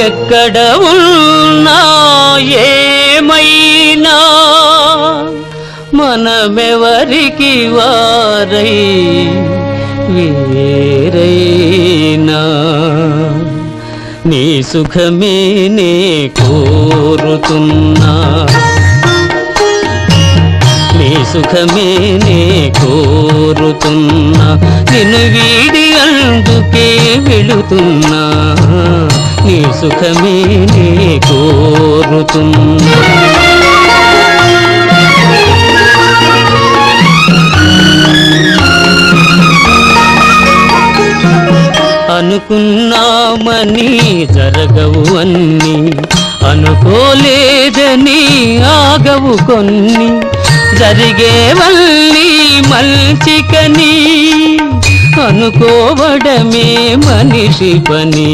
ఎక్కడ ఉన్నా ఏమైనా మనమెవరికి వారై వేరైనా నీ సుఖమే నే కోరుతున్నా నీ సుఖమే నే కోరుతున్నా నిన్ను వీడి అందుకే వెళుతున్నా నీ సుఖమే నే కోరుతున్నా అనుకున్నామని జరగవు అన్ని అనుకోలేదని ఆగవు కొన్ని జరిగేవల్లి మంచికని అనుకోవడమే మనిషి పని